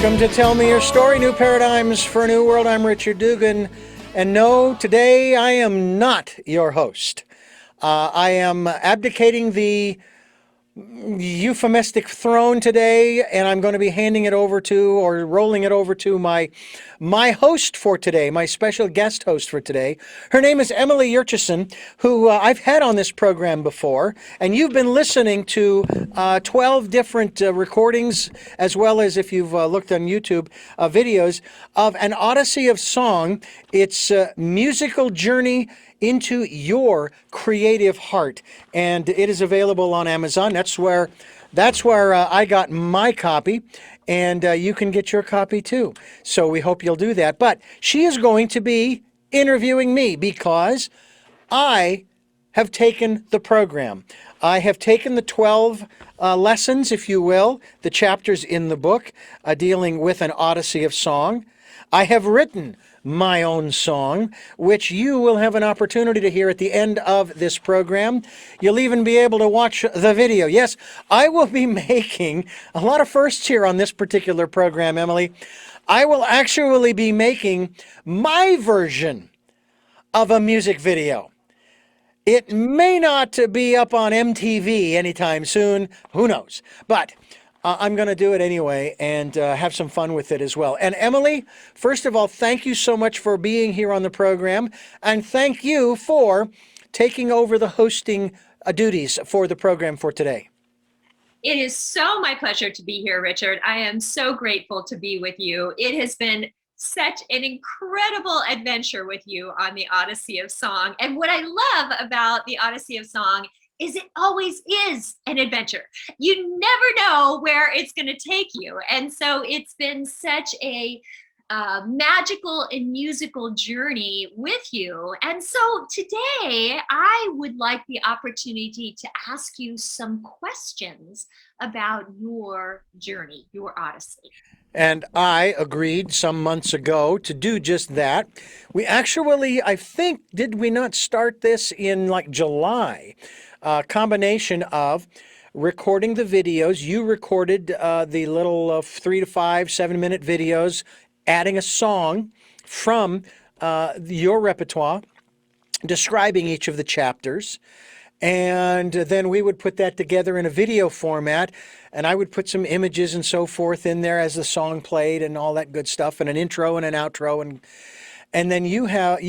Welcome to Tell Me Your Story, New Paradigms for a New World. I'm Richard Dugan. And no, today I am not your host. I am abdicating the euphemistic throne today, and I'm going to be handing it over to, or rolling it over to my host for today, my special guest host for today. Her name is Emily YurchesHen, who I've had on this program before, and you've been listening to 12 different recordings, as well as, if you've looked on YouTube, videos of an Odyssey of Song. It's a musical journey into your creative heart, and it is available on Amazon. That's where I got my copy, and you can get your copy too. So we hope you'll do that. But she is going to be interviewing me because I have taken the program. I have taken the 12 lessons, if you will, the chapters in the book dealing with an Odyssey of Song. I have written my own song, which you will have an opportunity to hear at the end of this program. You'll even be able to watch the video. Yes, I will be making a lot of firsts here on this particular program, Emily. I will actually be making my version of a music video. It may not be up on MTV anytime soon, who knows, but I'm going to do it anyway and have some fun with it as well. And Emily, first of all, thank you so much for being here on the program, and thank you for taking over the hosting duties for the program for today. It is so my pleasure to be here, Richard. I am so grateful to be with you. It has been such an incredible adventure with you on the Odyssey of Song. And what I love about the Odyssey of Song is it always is an adventure. You never know where it's going to take you. And so it's been such a magical and musical journey with you. And so today I would like the opportunity to ask you some questions about your journey, your Odyssey. And I agreed some months ago to do just that. We actually, I think, did we not start this in like July? Combination of recording the videos. You recorded the little 3 to 5, 7-minute videos, adding a song from your repertoire, describing each of the chapters. And then we would put that together in a video format, and I would put some images and so forth in there as the song played and all that good stuff, and an intro and an outro, and then you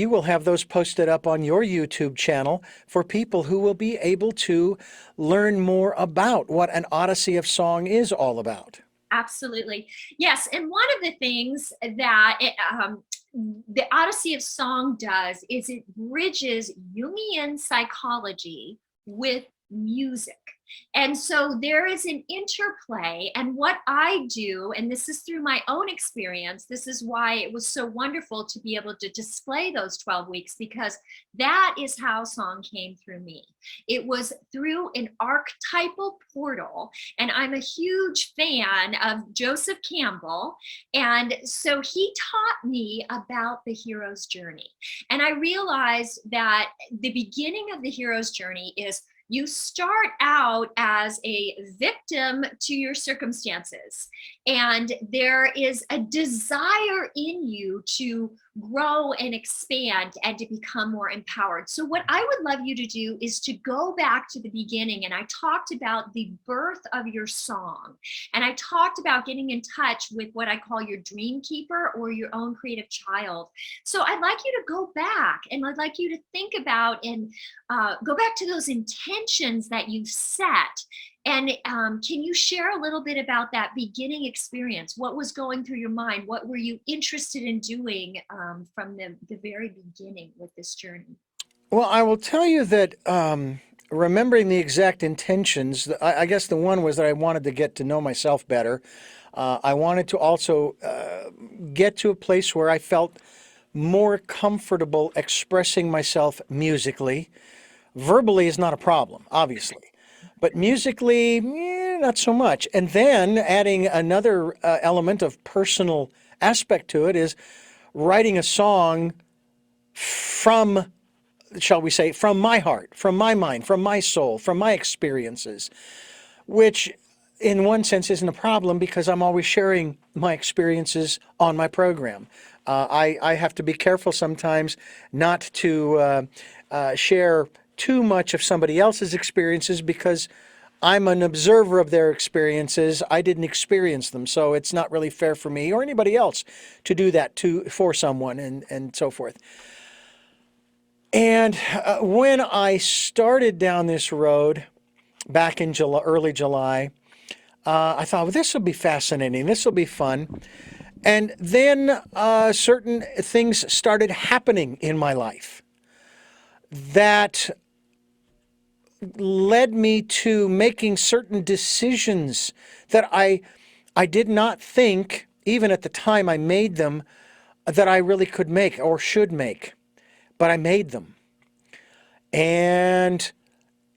will have those posted up on your YouTube channel for people who will be able to learn more about what an Odyssey of Song is all about. Absolutely. Yes. And one of the things that the Odyssey of Song does is it bridges Jungian psychology with music. And so there is an interplay, and what I do, and this is through my own experience, this is why it was so wonderful to be able to display those 12 weeks, because that is how song came through me. It was through an archetypal portal, and I'm a huge fan of Joseph Campbell, and so he taught me about the hero's journey. And I realized that the beginning of the hero's journey is you start out as a victim to your circumstances, and there is a desire in you to grow and expand and to become more empowered. So what I would love you to do is to go back to the beginning, and I talked about the birth of your song, and I talked about getting in touch with what I call your dream keeper or your own creative child. So I'd like you to go back, and I'd like you to think about and go back to those intentions that you've set. And can you share a little bit about that beginning experience? What was going through your mind? What were you interested in doing from the very beginning with this journey? Well, I will tell you that remembering the exact intentions, I guess the one was that I wanted to get to know myself better. I wanted to also get to a place where I felt more comfortable expressing myself musically. Verbally is not a problem, obviously, but musically, not so much. And then adding another element of personal aspect to it is writing a song from, shall we say, from my heart, from my mind, from my soul, from my experiences, which in one sense, isn't a problem because I'm always sharing my experiences on my program. I have to be careful sometimes not to share too much of somebody else's experiences because I'm an observer of their experiences. I didn't experience them, so it's not really fair for me or anybody else to do that for someone and so forth. And when I started down this road back in early July, I thought, well, this will be fascinating. This will be fun. And then certain things started happening in my life that led me to making certain decisions that I did not think, even at the time I made them, that I really could make or should make. But I made them. And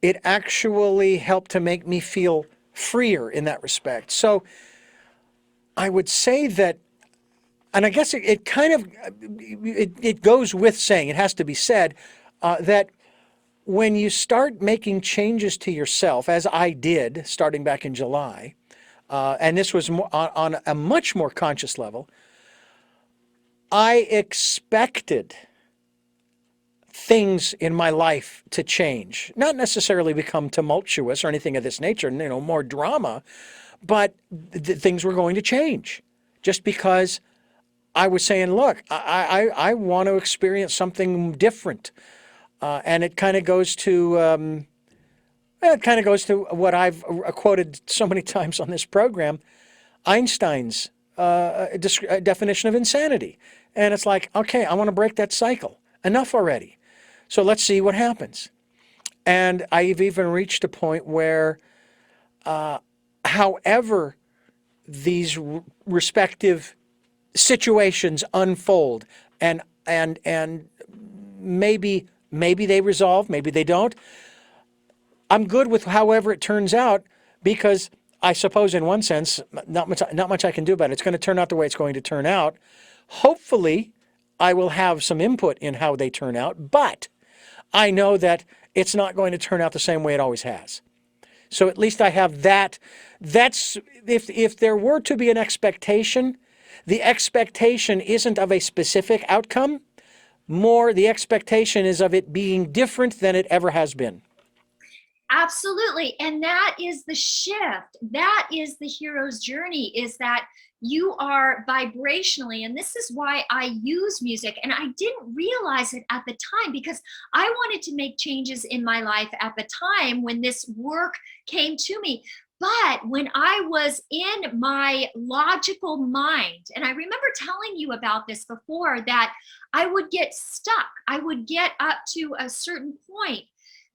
it actually helped to make me feel freer in that respect. So I would say that, and I guess it kind of, it goes with saying, it has to be said, that when you start making changes to yourself, as I did starting back in July, and this was on a much more conscious level, I expected things in my life to change, not necessarily become tumultuous or anything of this nature, more drama, but things were going to change just because I was saying, look, I want to experience something different. And it kind of goes to what I've quoted so many times on this program, Einstein's definition of insanity. And it's like, okay, I want to break that cycle. Enough already. So let's see what happens. And I've even reached a point where, however these respective situations unfold, and maybe they resolve, maybe they don't, I'm good with however it turns out, because I suppose in one sense, not much I can do about it. It's going to turn out the way it's going to turn out. Hopefully, I will have some input in how they turn out, but I know that it's not going to turn out the same way it always has. So at least I have that. That's, if there were to be an expectation, the expectation isn't of a specific outcome. More, the expectation is of it being different than it ever has been. Absolutely. And that is the shift. That is the hero's journey, is that you are vibrationally, and this is why I use music. And I didn't realize it at the time because I wanted to make changes in my life at the time when this work came to me. But when I was in my logical mind, and I remember telling you about this before, that I would get stuck. I would get up to a certain point.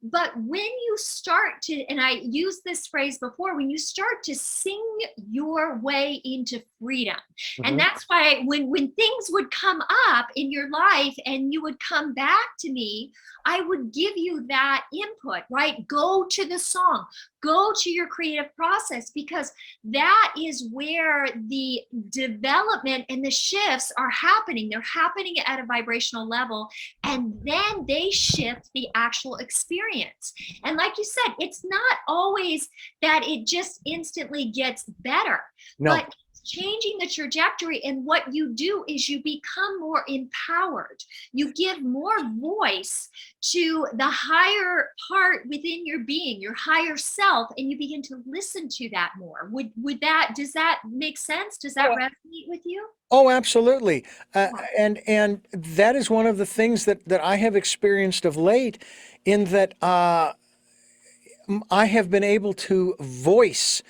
But when you start to, and I used this phrase before, when you start to sing your way into freedom, and that's why when things would come up in your life and you would come back to me, I would give you that input, right? Go to the song, go to your creative process, because that is where the development and the shifts are happening. They're happening at a vibrational level, and then they shift the actual experience. And like you said, it's not always that it just instantly gets better, but changing the trajectory. And what you do is you become more empowered. You give more voice to the higher part within your being, your higher self, and you begin to listen to that more. Does that make sense? Does that resonate with you? Oh, absolutely. And that is one of the things that I have experienced of late, in that I have been able to voice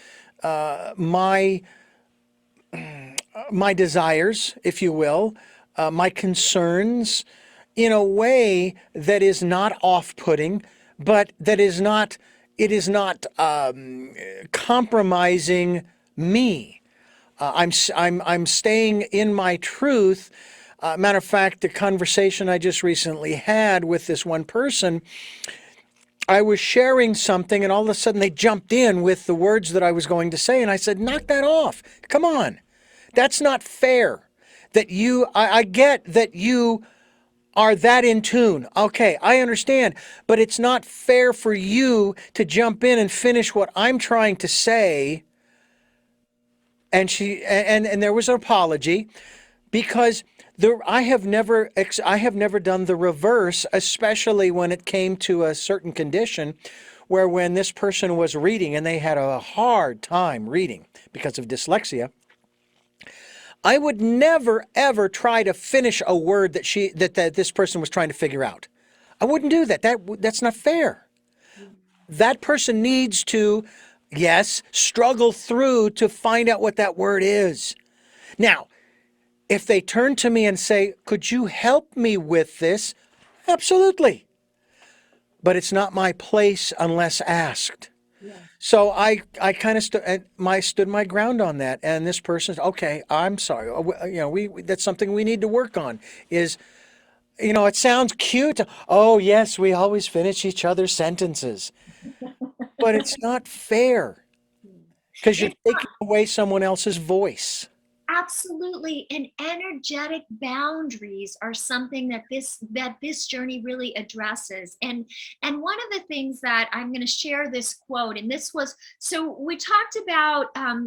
my desires, if you will, my concerns, in a way that is not off-putting, but that is not, it is not compromising me. I'm staying in my truth. Matter of fact, the conversation I just recently had with this one person, I was sharing something and all of a sudden they jumped in with the words that I was going to say. And I said, knock that off. Come on. That's not fair. I get that you are that in tune. Okay, I understand. But it's not fair for you to jump in and finish what I'm trying to say And there was an apology because I have never done the reverse, especially when it came to a certain condition where when this person was reading and they had a hard time reading because of dyslexia, I would never ever try to finish a word that this person was trying to figure out. I wouldn't do that. That's not fair. That person needs to, yes, struggle through to find out what that word is. Now, if they turn to me and say, "Could you help me with this?" Absolutely. But it's not my place unless asked. Yeah. So I kind of stood my ground on that. And this person said, "Okay, I'm sorry. We that's something we need to work on." Is it sounds cute. Oh yes, we always finish each other's sentences, but it's not fair because you're It's taking away someone else's voice. absolutely, and energetic boundaries are something that this journey really addresses. And one of the things that I'm going to share this quote, and this was, so we talked about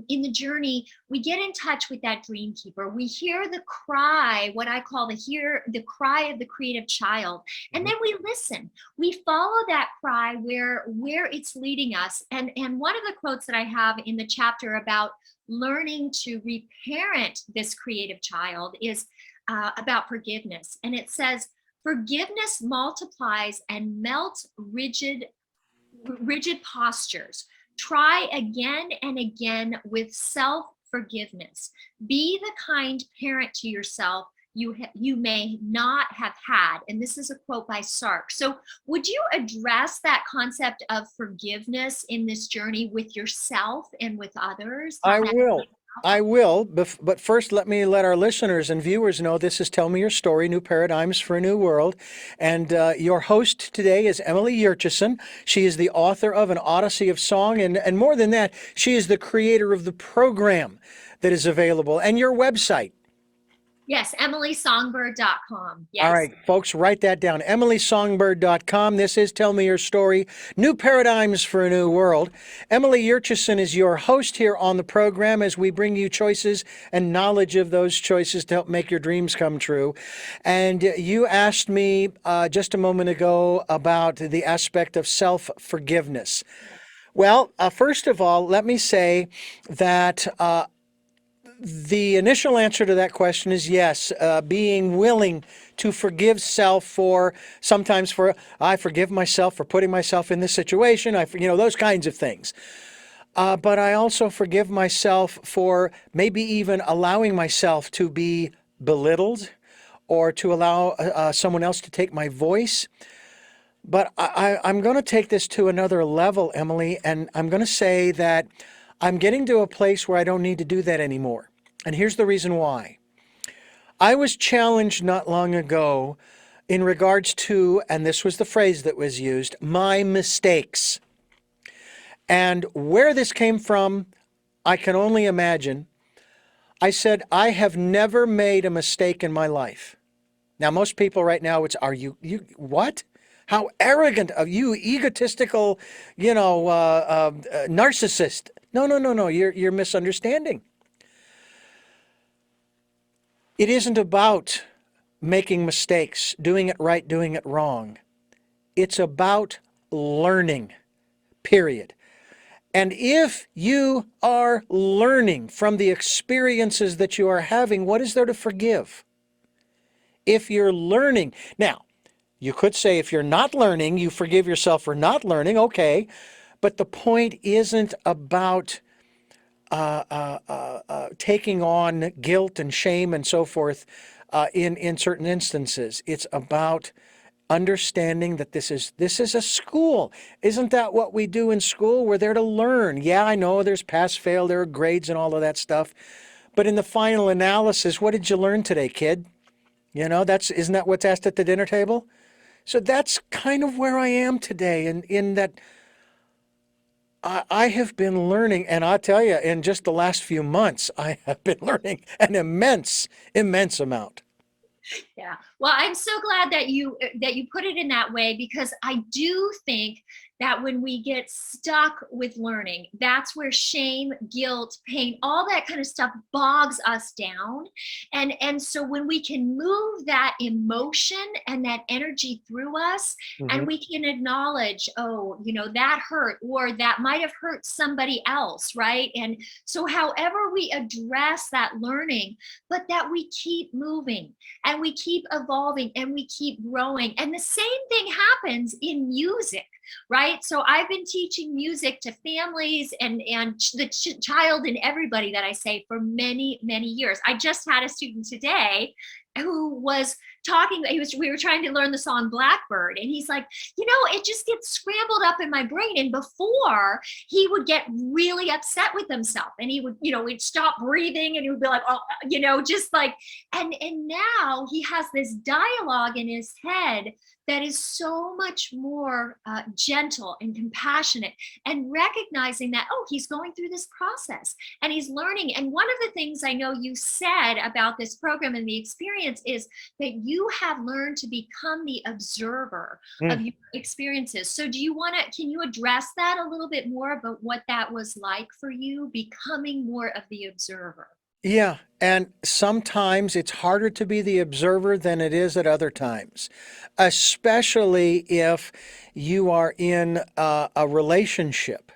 in the journey, we get in touch with that dream keeper. We hear the cry, what I call the cry of the creative child, and then we listen. We follow that cry where it's leading us. And one of the quotes that I have in the chapter about learning to reparent this creative child is about forgiveness. And it says, forgiveness multiplies and melts rigid postures. Try again and again with self-forgiveness. Be the kind parent to yourself you may not have had. And this is a quote by Sark. So would you address that concept of forgiveness in this journey with yourself and with others? I will. I will. But first, let me let our listeners and viewers know this is Tell Me Your Story, New Paradigms for a New World. And your host today is Emily YurchesHen. She is the author of An Odyssey of Song. And more than that, she is the creator of the program that is available and your website. Yes, EmilySongbird.com. Yes. All right, folks, write that down. EmilySongbird.com. This is Tell Me Your Story, New Paradigms for a New World. Emily YurchesHen is your host here on the program as we bring you choices and knowledge of those choices to help make your dreams come true. And you asked me just a moment ago about the aspect of self-forgiveness. Well, first of all, let me say that the initial answer to that question is yes, being willing to forgive self I forgive myself for putting myself in this situation, those kinds of things. But I also forgive myself for maybe even allowing myself to be belittled or to allow someone else to take my voice. But I'm going to take this to another level, Emily, and I'm going to say that I'm getting to a place where I don't need to do that anymore. And here's the reason why. I was challenged not long ago in regards to, and this was the phrase that was used, my mistakes. And where this came from, I can only imagine. I said, I have never made a mistake in my life. Now, most people right now, are you what? How arrogant of you, egotistical, narcissist. No, you're misunderstanding. It isn't about making mistakes, doing it right, doing it wrong. It's about learning, period. And if you are learning from the experiences that you are having, what is there to forgive? If you're learning, now, you could say if you're not learning, you forgive yourself for not learning, okay. But the point isn't about taking on guilt and shame and so forth in certain instances. It's about understanding that this is a school. Isn't that what we do in school? We're there to learn. Yeah, I know there's pass, fail, there are grades and all of that stuff. But in the final analysis, what did you learn today, kid? Isn't that what's asked at the dinner table? So that's kind of where I am today, in that I have been learning, and I'll tell you, in just the last few months, I have been learning an immense amount. Yeah. Well, I'm so glad that you put it in that way, because I do think that when we get stuck with learning, that's where shame, guilt, pain, all that kind of stuff bogs us down. And so when we can move that emotion and that energy through us, and we can acknowledge, oh, that hurt, or that might have hurt somebody else, right? And so however we address that learning, but that we keep moving and we keep evolving and we keep growing. And the same thing happens in music, right? So I've been teaching music to families and the child and everybody that I say for many, many years. I just had a student today who was talking, we were trying to learn the song Blackbird, and he's like, it just gets scrambled up in my brain. And before, he would get really upset with himself, and he would, he'd stop breathing, and he would be like, oh, just like, and now he has this dialogue in his head that is so much more gentle and compassionate, and recognizing that, oh, he's going through this process and he's learning. And one of the things I know you said about this program and the experience is that you have learned to become the observer of your experiences. So can you address that a little bit more about what that was like for you, becoming more of the observer? Yeah, and sometimes it's harder to be the observer than it is at other times, especially if you are in a relationship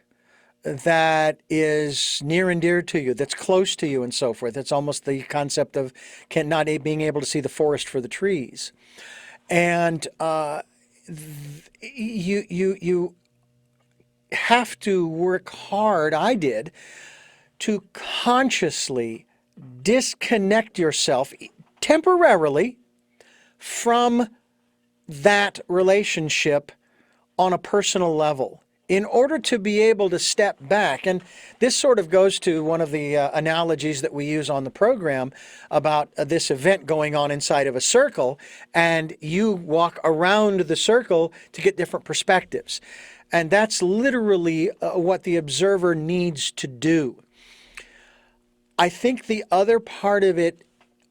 that is near and dear to you, that's close to you and so forth. It's almost the concept of not being able to see the forest for the trees. And you have to work hard, I did, to consciously disconnect yourself temporarily from that relationship on a personal level in order to be able to step back. And this sort of goes to one of the analogies that we use on the program about this event going on inside of a circle, and you walk around the circle to get different perspectives. And that's literally what the observer needs to do. I think the other part of it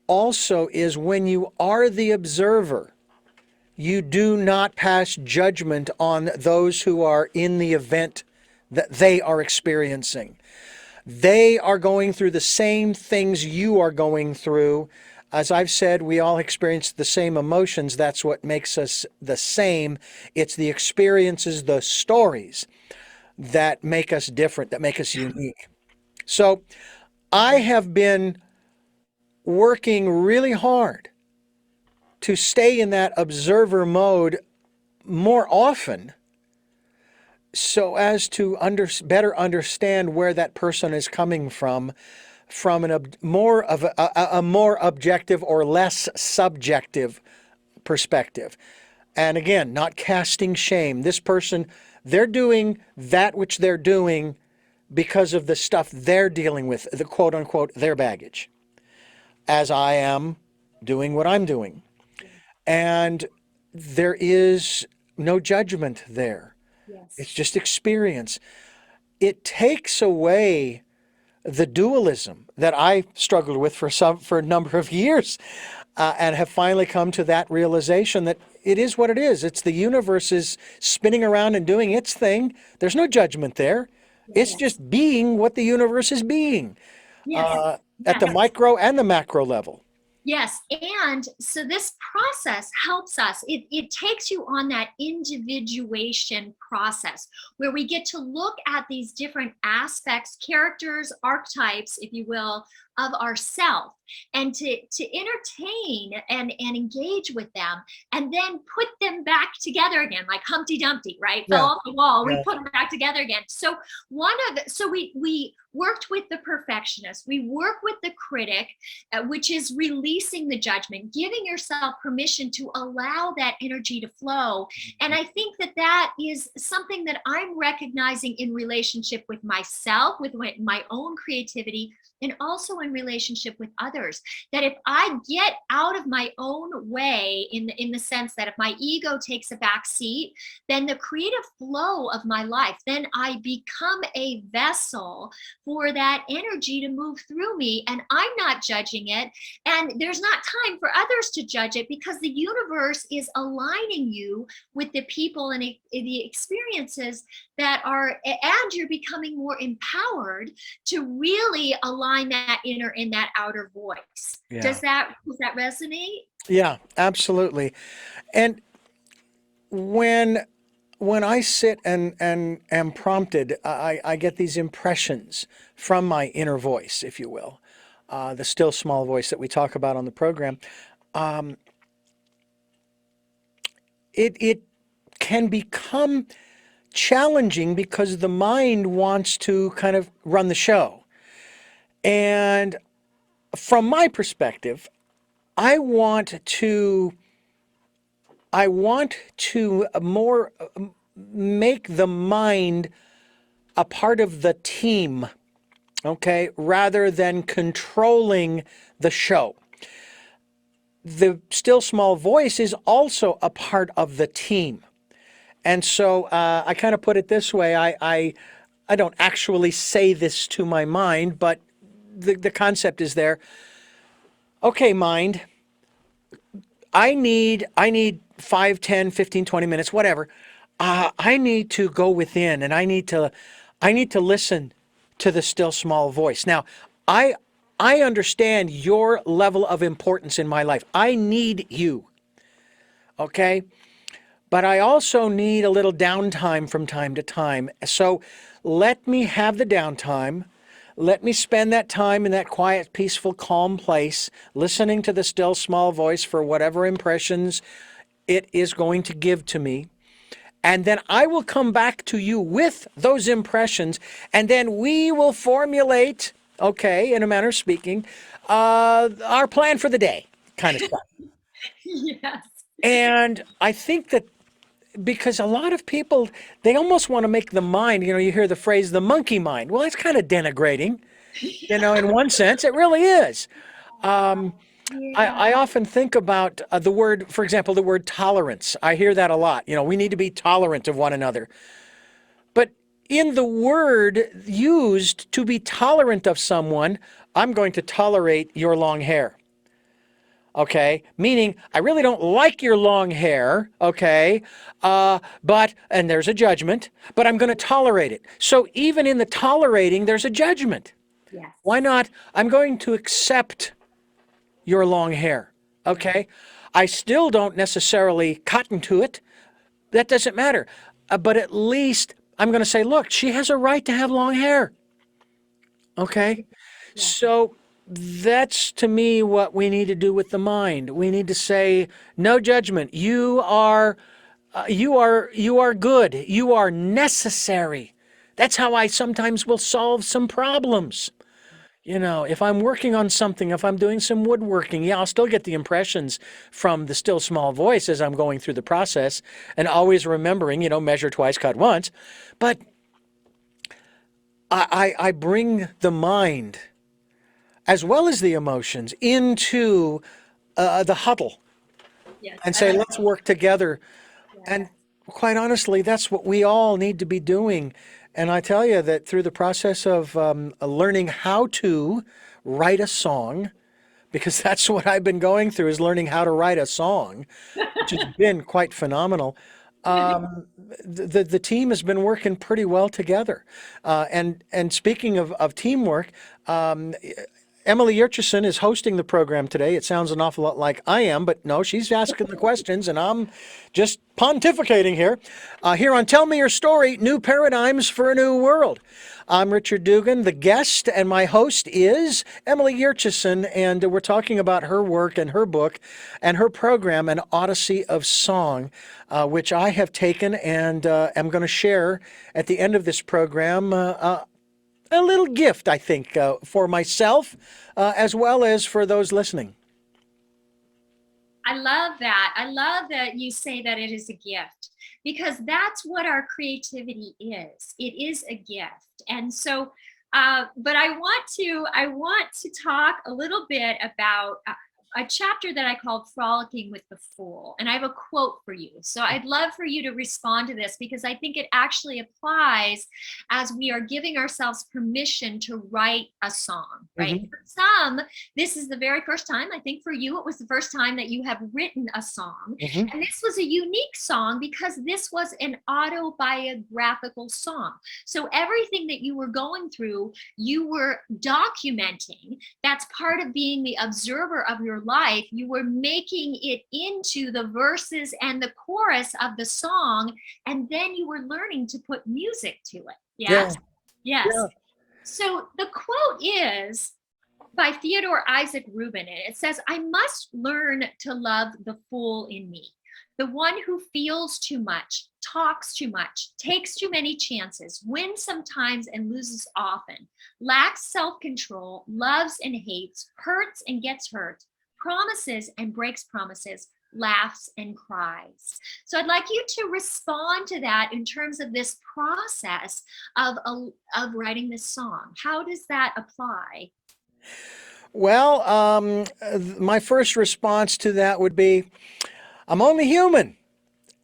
also is when you are the observer, you do not pass judgment on those who are in the event that they are experiencing. They are going through the same things you are going through. As I've said, we all experience the same emotions. That's what makes us the same. It's the experiences, the stories that make us different, that make us unique. So I have been working really hard to stay in that observer mode more often so as to better understand where that person is coming from more of a more objective or less subjective perspective. And again, not casting shame. This person, they're doing that which they're doing because of the stuff they're dealing with, the quote unquote, their baggage, as I am doing what I'm doing. And there is no judgment there. Yes. It's just experience. It takes away the dualism that I struggled with for a number of years, and have finally come to that realization that it is what it is. It's the universe is spinning around and doing its thing. There's no judgment there. It's just being what the universe is being, at the micro and the macro level. Yes. And so this process helps us. It takes you on that individuation process where we get to look at these different aspects, characters, archetypes, if you will, of ourself, and to entertain and engage with them, and then put them back together again, like Humpty Dumpty, right? Yeah. Fell off the wall, we Yeah. put them back together again. So we worked with the perfectionist, we work with the critic, which is releasing the judgment, giving yourself permission to allow that energy to flow. And I think that is something that I'm recognizing in relationship with myself, with my own creativity, and also in relationship with others. That if I get out of my own way, in the sense that if my ego takes a back seat, then the creative flow of my life, then I become a vessel for that energy to move through me, and I'm not judging it, and there's not time for others to judge it, because the universe is aligning you with the people and the experiences that are, and you're becoming more empowered to really align that inner and that outer voice. Yeah. Does that resonate? Yeah, absolutely. And when I sit and am prompted, I get these impressions from my inner voice, if you will, the still small voice that we talk about on the program. Um, it can become challenging because the mind wants to kind of run the show. And from my perspective, I want to more make the mind a part of the team, okay, rather than controlling the show. The still small voice is also a part of the team. And so I kind of put it this way. I don't actually say this to my mind, but the concept is there. Okay, mind, I need 5, 10, 15, 20 minutes, whatever. I need to go within, and I need to listen to the still small voice. Now, I understand your level of importance in my life. I need you. Okay? But I also need a little downtime from time to time. So let me have the downtime. Let me spend that time in that quiet, peaceful, calm place, listening to the still small voice for whatever impressions it is going to give to me. And then I will come back to you with those impressions, and then we will formulate, okay, in a manner of speaking, our plan for the day, kind of stuff. Yes. And I think that because a lot of people, they almost want to make the mind, you hear the phrase, the monkey mind. Well, it's kind of denigrating, in one sense, it really is. Yeah. I often think about the word, for example, the word tolerance. I hear that a lot. We need to be tolerant of one another. But in the word used to be tolerant of someone, I'm going to tolerate your long hair. Okay, meaning I really don't like your long hair, okay, and there's a judgment, but I'm going to tolerate it. So even in the tolerating, there's a judgment. Yes. Why not? I'm going to accept your long hair, okay? I still don't necessarily cotton to it. That doesn't matter. But at least I'm going to say, look, she has a right to have long hair, okay? Yes. So that's to me what we need to do with the mind. We need to say, no judgment. You are good. You are necessary. That's how I sometimes will solve some problems. If I'm working on something, if I'm doing some woodworking, yeah, I'll still get the impressions from the still small voice as I'm going through the process, and always remembering, measure twice, cut once. But I bring the mind as well as the emotions into the huddle Yes. and I say, like let's work together. that. And quite honestly, that's what we all need to be doing. And I tell you that through the process of learning how to write a song, because that's what I've been going through, is learning how to write a song, which has been quite phenomenal. The team has been working pretty well together. And speaking of teamwork, Emily YurchesHen is hosting the program today. It sounds an awful lot like I am, but no, she's asking the questions, and I'm just pontificating here. Here on Tell Me Your Story, New Paradigms for a New World. I'm Richard Dugan, the guest, and my host is Emily YurchesHen, and we're talking about her work and her book and her program, An Odyssey of Song, which I have taken and am going to share at the end of this program. A little gift, I think, for myself as well as for those listening. I love that. I love that you say that it is a gift, because that's what our creativity is. It is a gift. And so But I want to talk a little bit about a chapter that I called Frolicking with the Fool. And I have a quote for you. So I'd love for you to respond to this because I think it actually applies as we are giving ourselves permission to write a song, right? Mhm. For some, this is the very first time. I think for you, it was the first time that you have written a song. Mhm. And this was a unique song because this was an autobiographical song. So everything that you were going through, you were documenting. That's part of being the observer of your life. You were making it into the verses and the chorus of the song, and then you were learning to put music to it. Yeah. Yes. Yes. Yeah. So the quote is by Theodore Isaac Rubin, and it says, "I must learn to love the fool in me, the one who feels too much, talks too much, takes too many chances, wins sometimes and loses often, lacks self-control, loves and hates, hurts and gets hurt, promises and breaks promises, laughs and cries." So I'd like you to respond to that in terms of this process of writing this song. How does that apply? Well, my first response to that would be, I'm only human.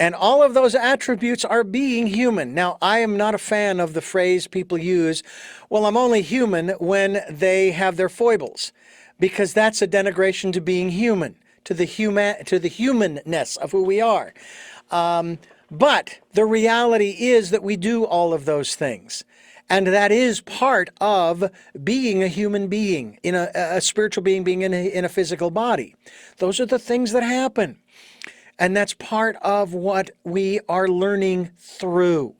And all of those attributes are being human. Now, I am not a fan of the phrase people use, well, I'm only human, when they have their foibles, because that's a denigration to being human, to the humanness of who we are. But the reality is that we do all of those things. And that is part of being a human being, in a spiritual being in a physical body. Those are the things that happen. And that's part of what we are learning through.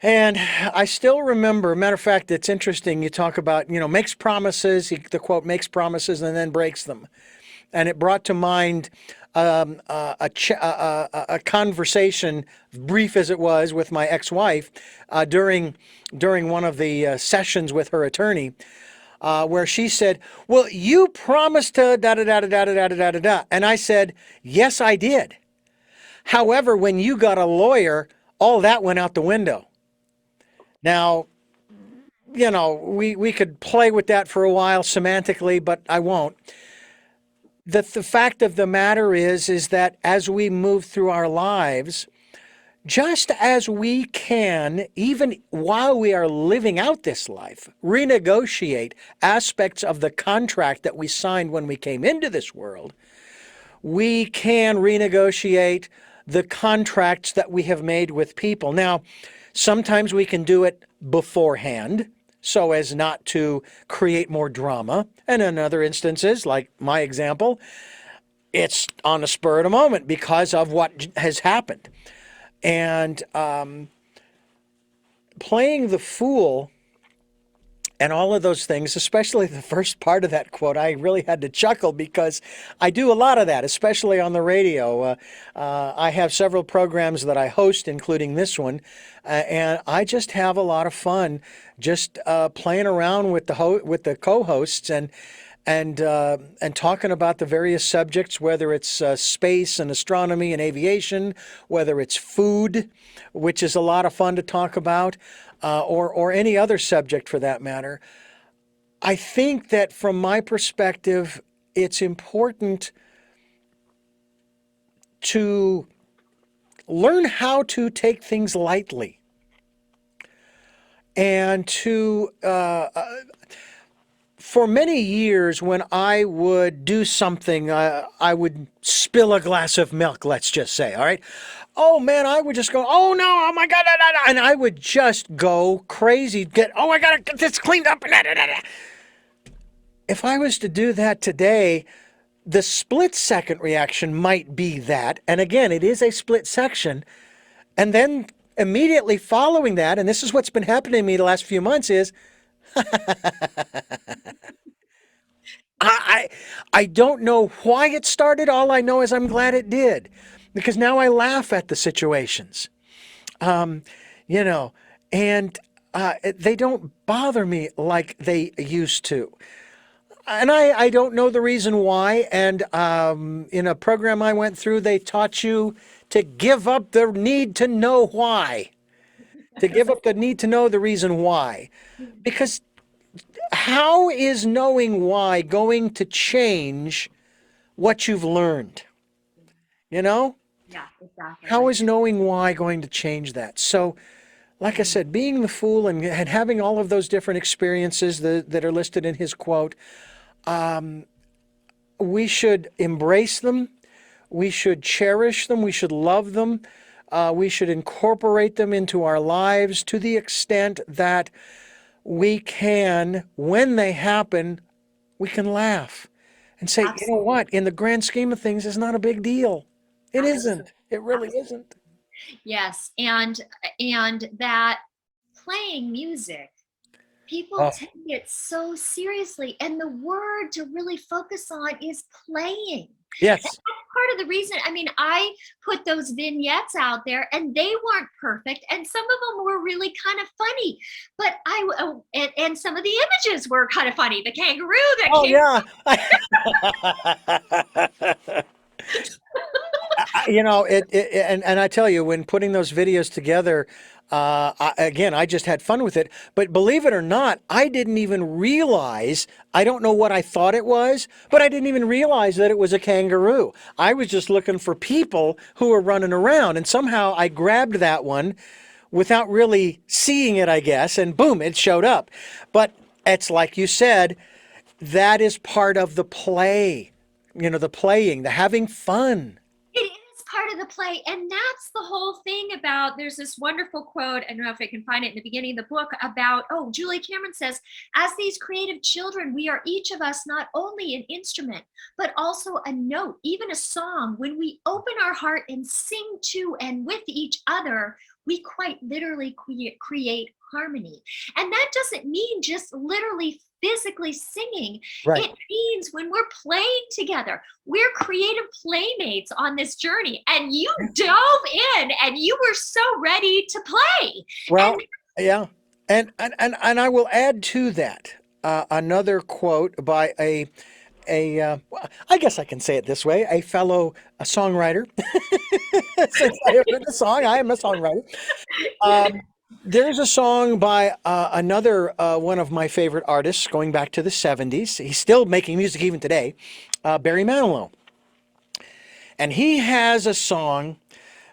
And I still remember, matter of fact, it's interesting. You talk about, makes promises, the quote, makes promises and then breaks them. And it brought to mind a conversation, brief as it was, with my ex-wife during one of the sessions with her attorney, where she said, "Well, you promised to da da da da da da da da da da," and I said, "Yes, I did. However, when you got a lawyer, all that went out the window." Now, we could play with that for a while semantically, but I won't. The fact of the matter is that as we move through our lives, just as we can, even while we are living out this life, renegotiate aspects of the contract that we signed when we came into this world, we can renegotiate the contracts that we have made with people. Now, sometimes we can do it beforehand so as not to create more drama. And in other instances, like my example, it's on the spur of the moment because of what has happened. And playing the fool and all of those things, especially the first part of that quote, I really had to chuckle because I do a lot of that, especially on the radio. I have several programs that I host, including this one, and I just have a lot of fun just playing around with the co-hosts and talking about the various subjects, whether it's space and astronomy and aviation, whether it's food, which is a lot of fun to talk about, or any other subject for that matter. I think that from my perspective, it's important to learn how to take things lightly and to for many years, when I would do something, I would spill a glass of milk, let's just say, all right? Oh man, I would just go, oh no, oh my God, da, da, da, and I would just go crazy, I gotta get this cleaned up. Da, da, da, da. If I was to do that today, the split second reaction might be that, and again, it is a split section, and then immediately following that, and this is what's been happening to me the last few months, is I I don't know why it started. All I know is I'm glad it did, because now I laugh at the situations, um, you know, and they don't bother me like they used to. And I don't know the reason why. And in a program I went through, they taught you to give up the need to know why. to give up the need to know the reason why. Because how is knowing why going to change what you've learned? You know? Yeah, exactly. How is knowing why going to change that? So, like I said, being the fool and having all of those different experiences that are listed in his quote, we should embrace them. We should cherish them. We should love them. We should incorporate them into our lives to the extent that we can, when they happen, we can laugh and say, you know Absolutely. what, in the grand scheme of things, it's not a big deal. It Absolutely. isn't. It really isn't. Yes, and that playing music, people Oh, take it so seriously, and the word to really focus on is playing. And yes. that's part of the reason. I mean, I put those vignettes out there, and they weren't perfect, and some of them were really kind of funny. But and some of the images were kind of funny. The kangaroo that Oh, came. yeah. You know, and I tell you, when putting those videos together, again, I just had fun with it. But believe it or not, I didn't even realize, I don't know what I thought it was, but I didn't even realize that it was a kangaroo. I was just looking for people who were running around, and somehow I grabbed that one without really seeing it, I guess, and boom, it showed up. But it's like you said, that is part of the play, you know, the playing, the having fun. It is part of the play. And that's the whole thing about, there's this wonderful quote, I don't know if I can find it in the beginning of the book, about, oh, Julie Cameron says, as these creative children, we are each of us not only an instrument, but also a note, even a song. When we open our heart and sing to and with each other, we quite literally create harmony. And that doesn't mean just literally physically singing. Right. It means when we're playing together, we're creative playmates on this journey. And you dove in and you were so ready to play. Well, And yeah. And I will add to that another quote by well, I guess I can say it this way, a fellow songwriter. Since I have written a song, I am a songwriter. Um, there's a song by another one of my favorite artists going back to the 70s. He's still making music even today, Barry Manilow. And he has a song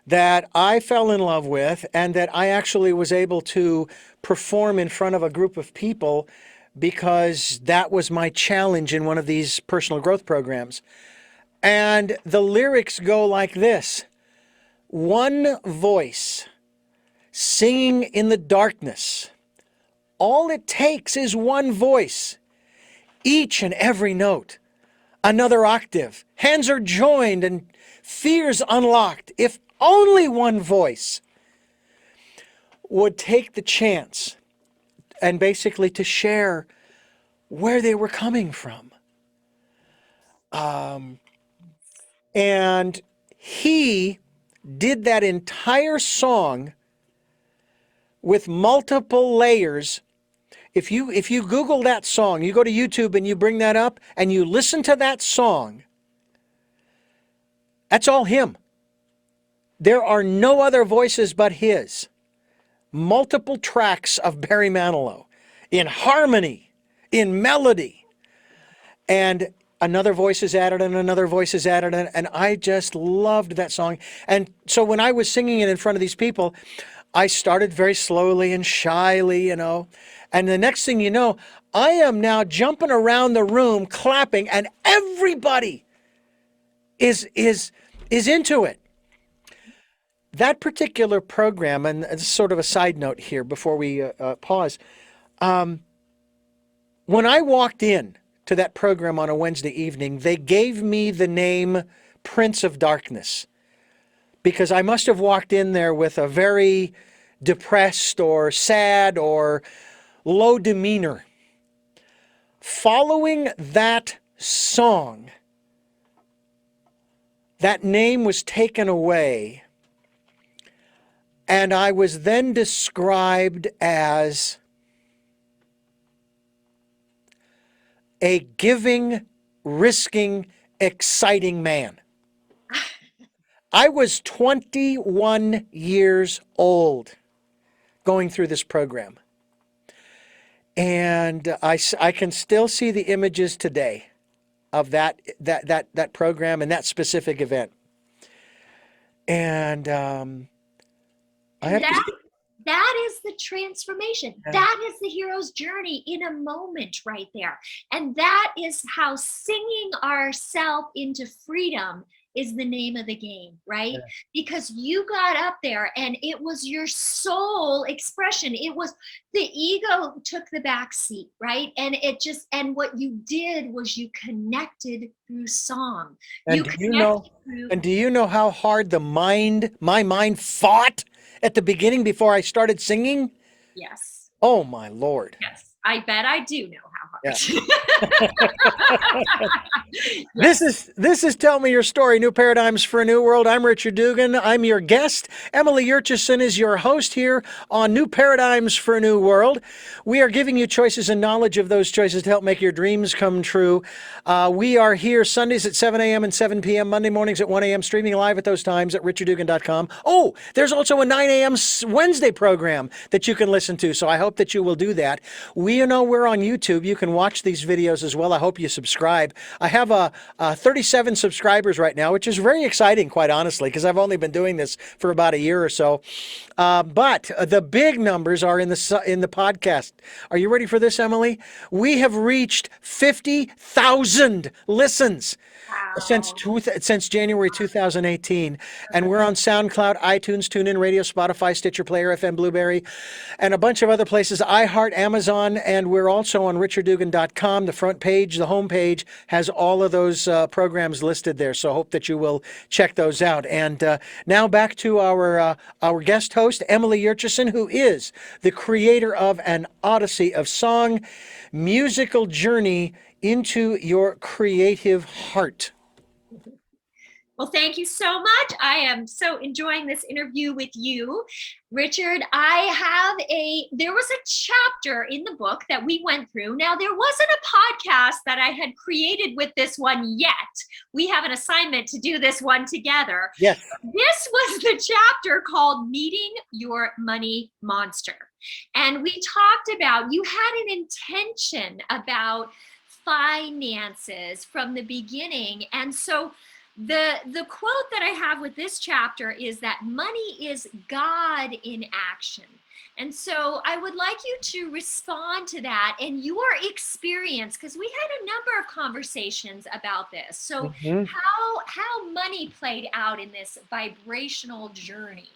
that I fell in love with and that I actually was able to perform in front of a group of people because that was my challenge in one of these personal growth programs. And the lyrics go like this: one voice singing in the darkness. All it takes is one voice, each and every note, another octave. Hands are joined and fears unlocked. If only one voice would take the chance and basically to share where they were coming from. And he did that entire song with multiple layers. If you Google that song, you go to YouTube and you bring that up and you listen to that song, that's all him. There are no other voices but his. Multiple tracks of Barry Manilow in harmony, in melody, and another voice is added and another voice is added, and I just loved that song. And so when I was singing it in front of these people, I started very slowly and shyly, you know, and the next thing you know, I am now jumping around the room clapping, and everybody is into it. That particular program, and it's sort of a side note here before we pause. When I walked in to that program on a Wednesday evening, they gave me the name Prince of Darkness because I must have walked in there with a very depressed or sad or low demeanor. Following that song, that name was taken away, and I was then described as a giving, risking, exciting man. I was 21 years old. going through this program. And I can still see the images today of that program and that specific event. And I have to. That is the transformation. Yeah. That is the hero's journey in a moment right there. And that is how singing ourselves into freedom is the name of the game, right? Yeah. Because you got up there and it was your soul expression. It was the ego took the back seat, right? And and what you did was you connected through song. And do you know how hard my mind fought at the beginning before I started singing? Yes. Oh my Lord. Yes. I bet I do know how hard. Yeah. This is Tell Me Your Story, New Paradigms for a New World. I'm Richard Dugan. I'm your guest. Emily YurchesHen is your host here on New Paradigms for a New World. We are giving you choices and knowledge of those choices to help make your dreams come true. We are here Sundays at 7 a.m. and 7 p.m., Monday mornings at 1 a.m., streaming live at those times at richarddugan.com. Oh, there's also a 9 a.m. Wednesday program that you can listen to, so I hope that you will do that. We're on YouTube. You can watch these videos as well. I hope you subscribe. I have 37 subscribers right now, which is very exciting, quite honestly, because I've only been doing this for about a year or so. But the big numbers are in the podcast. Are you ready for this, Emily? We have reached 50,000 listens. Wow. Since January 2018, and we're on SoundCloud, iTunes, TuneIn Radio, Spotify, Stitcher, Player FM, Blueberry, and a bunch of other places, iHeart, Amazon, and we're also on richarddugan.com. The front page, the home page, has all of those programs listed there, so I hope that you will check those out. And now back to our guest host, Emily YurchesHen, who is the creator of An Odyssey of Song, musical journey into your creative heart. Well, thank you so much. I am so enjoying this interview with you, Richard. There was a chapter in the book that we went through. Now, there wasn't a podcast that I had created with this one yet. We have an assignment to do this one together. Yes. This was the chapter called Meeting Your Money Monster. And we talked about, you had an intention about finances from the beginning. And so the quote that I have with this chapter is that money is God in action. And so I would like you to respond to that and your experience, because we had a number of conversations about this. So how money played out in this vibrational journey.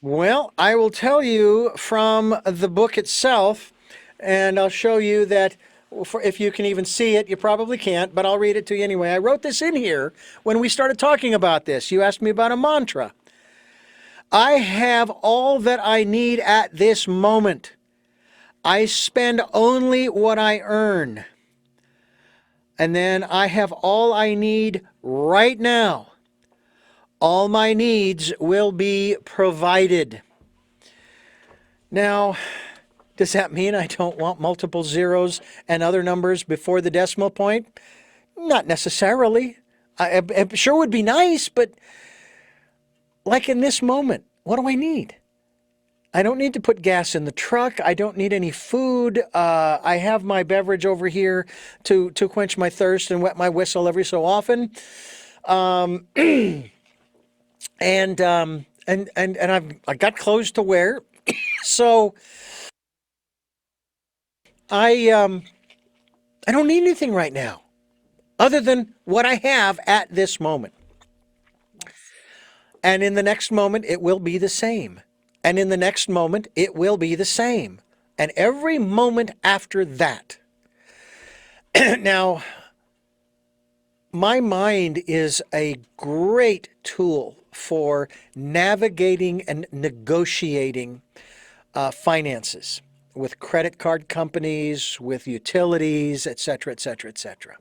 Well, I will tell you from the book itself, and I'll show you that. If you can even see it, you probably can't, but I'll read it to you anyway. I wrote this in here when we started talking about this. You asked me about a mantra. I have all that I need at this moment. I spend only what I earn. And then I have all I need right now. All my needs will be provided. Now, does that mean I don't want multiple zeros and other numbers before the decimal point? Not necessarily. It sure would be nice, but like in this moment, what do I need? I don't need to put gas in the truck. I don't need any food. I have my beverage over here to quench my thirst and wet my whistle every so often. And I got clothes to wear. So I don't need anything right now other than what I have at this moment. And in the next moment, it will be the same. And in the next moment, it will be the same. And every moment after that. Now, my mind is a great tool for navigating and negotiating finances with credit card companies, with utilities, etc., etc., etc.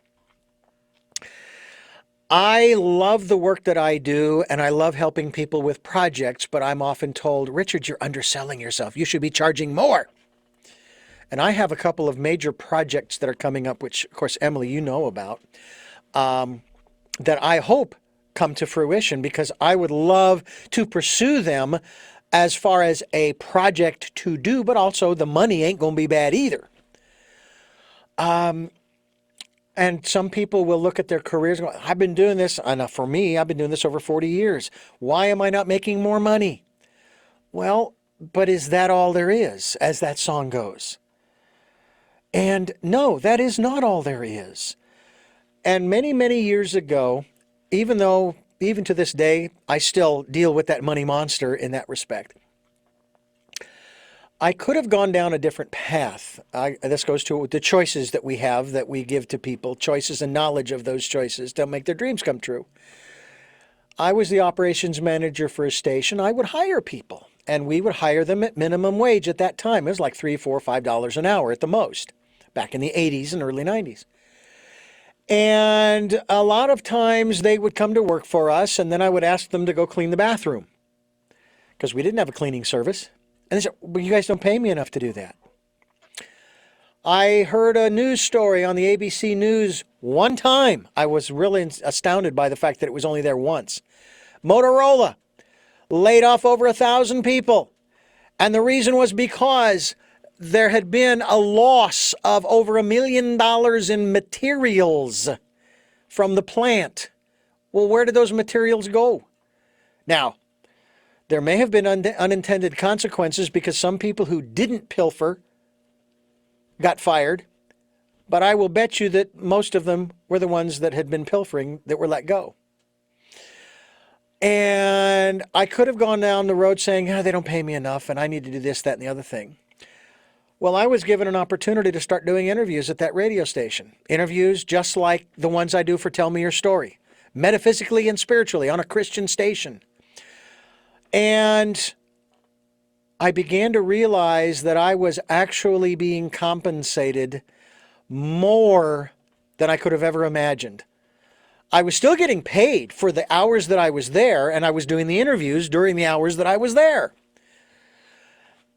I love the work that I do, and I love helping people with projects, but I'm often told, Richard, you're underselling yourself. You should be charging more. And I have a couple of major projects that are coming up, which, of course, Emily, you know about, that I hope come to fruition, because I would love to pursue them as far as a project to do, but also the money ain't going to be bad either. And some people will look at their careers and go, I've been doing this, and for me, I've been doing this over 40 years. Why am I not making more money? Well, but is that all there is, as that song goes? And no, that is not all there is. And many, many years ago, even to this day, I still deal with that money monster in that respect. I could have gone down a different path. This goes to the choices that we have, that we give to people, choices and knowledge of those choices to make their dreams come true. I was the operations manager for a station. I would hire people, and we would hire them at minimum wage at that time. It was like $3, $4, $5 an hour at the most, back in the 80s and early 90s. And a lot of times they would come to work for us, and then I would ask them to go clean the bathroom because we didn't have a cleaning service. And they said, well, you guys don't pay me enough to do that. I heard a news story on the ABC News one time. I was really astounded by the fact that it was only there once. Motorola laid off over 1,000 people. And the reason was because there had been a loss of over $1 million in materials from the plant. Well, where did those materials go? Now, there may have been unintended consequences because some people who didn't pilfer got fired, but I will bet you that most of them were the ones that had been pilfering that were let go. And I could have gone down the road saying, they don't pay me enough and I need to do this, that, and the other thing. Well, I was given an opportunity to start doing interviews at that radio station. Interviews just like the ones I do for Tell Me Your Story, metaphysically and spiritually on a Christian station. And I began to realize that I was actually being compensated more than I could have ever imagined. I was still getting paid for the hours that I was there, and I was doing the interviews during the hours that I was there.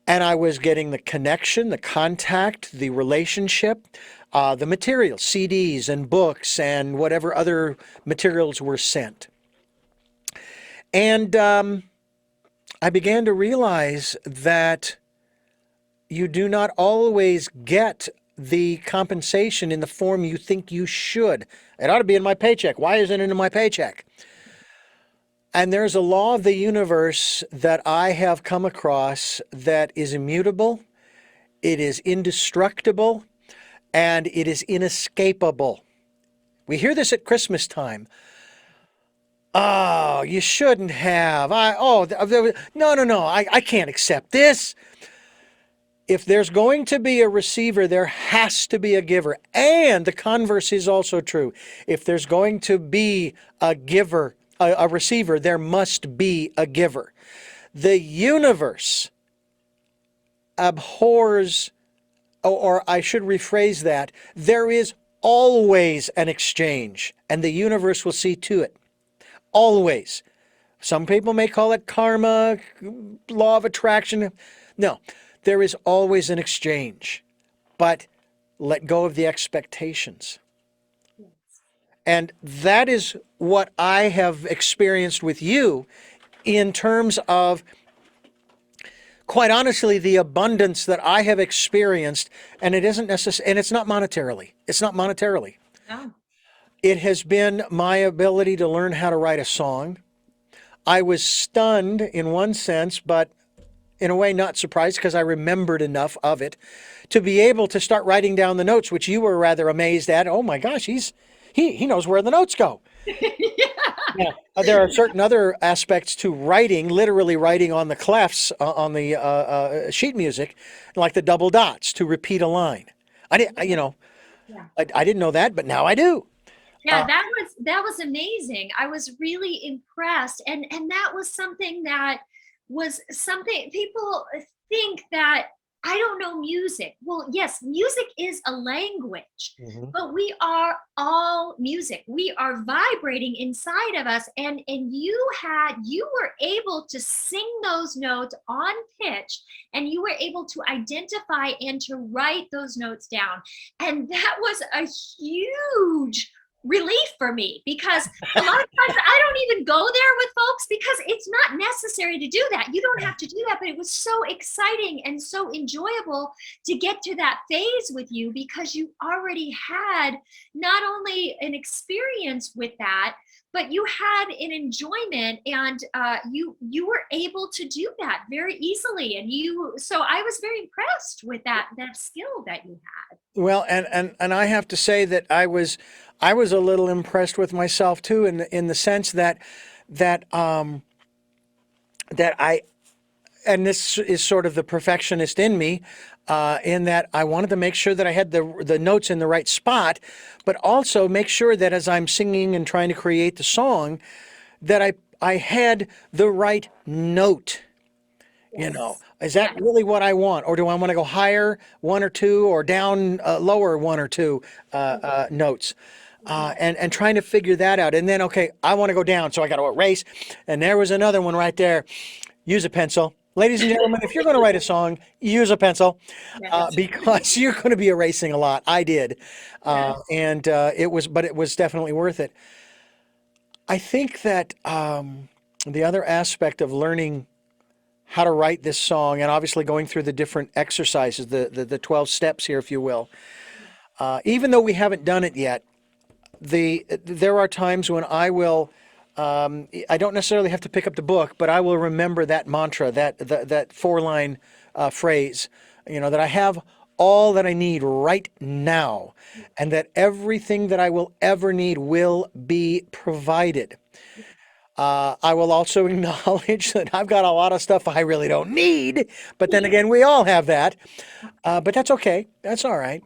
And I was getting the connection, the contact, the relationship, the materials, CDs and books and whatever other materials were sent. And I began to realize that you do not always get the compensation in the form you think you should. It ought to be in my paycheck. Why isn't it in my paycheck? And there's a law of the universe that I have come across that is immutable, it is indestructible, and it is inescapable. We hear this at Christmas time. Oh, you shouldn't have. No, I can't accept this. If there's going to be a receiver, there has to be a giver. And the converse is also true. If there's going to be a giver, a receiver, there must be a giver. The universe abhors, or I should rephrase that, there is always an exchange, and the universe will see to it. Always. Some people may call it karma, law of attraction. No, there is always an exchange, but let go of the expectations. And that is what I have experienced with you in terms of, quite honestly, the abundance that I have experienced, and it isn't necessary, and it's not monetarily. It's not monetarily. No. It has been my ability to learn how to write a song. I was stunned in one sense, but in a way not surprised because I remembered enough of it to be able to start writing down the notes, which you were rather amazed at. Oh my gosh, he knows where the notes go. Yeah. There are certain other aspects to writing, literally writing on the clefs on the sheet music, like the double dots to repeat a line. I didn't know that, but now I do. Yeah, that was amazing. I was really impressed, and that was something people think that I don't know music. Well, yes, music is a language, but we are all music. We are vibrating inside of us, and you were able to sing those notes on pitch, and you were able to identify and to write those notes down, and that was a huge relief for me, because a lot of times I don't even go there with folks because it's not necessary to do that. You don't have to do that, but it was so exciting and so enjoyable to get to that phase with you, because you already had not only an experience with that, but you had an enjoyment, and you were able to do that very easily. And so I was very impressed with that skill that you had. Well, and I have to say that I was a little impressed with myself too, in the sense that that I, and this is sort of the perfectionist in me, in that I wanted to make sure that I had the notes in the right spot, but also make sure that as I'm singing and trying to create the song, that I had the right note. You know, is that Yes. really what I want, or do I want to go higher one or two, or down lower one or two notes? And trying to figure that out, and then okay, I want to go down, so I got to erase, and there was another one right there. Use a pencil. Ladies and gentlemen, if you're going to write a song, use a pencil, Yes. because you're going to be erasing a lot. I did, Yes. and but it was definitely worth it. I think that the other aspect of learning how to write this song, and obviously going through the different exercises, the 12 steps here, if you will, even though we haven't done it yet, there are times when I will. I don't necessarily have to pick up the book, but I will remember that mantra, that four-line phrase, that I have all that I need right now, and that everything that I will ever need will be provided. I will also acknowledge that I've got a lot of stuff I really don't need, but then again, we all have that. But that's okay. That's all right.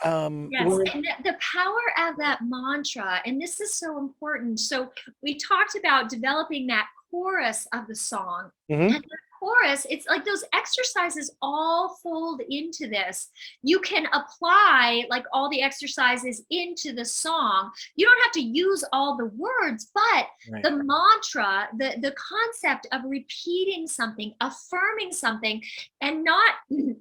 Yes, and the power of that mantra, and this is so important. So we talked about developing that chorus of the song, Mhm. and the chorus, it's like those exercises all fold into this. You can apply like all the exercises into the song. You don't have to use all the words, but Right. the mantra, the concept of repeating something, affirming something, and not,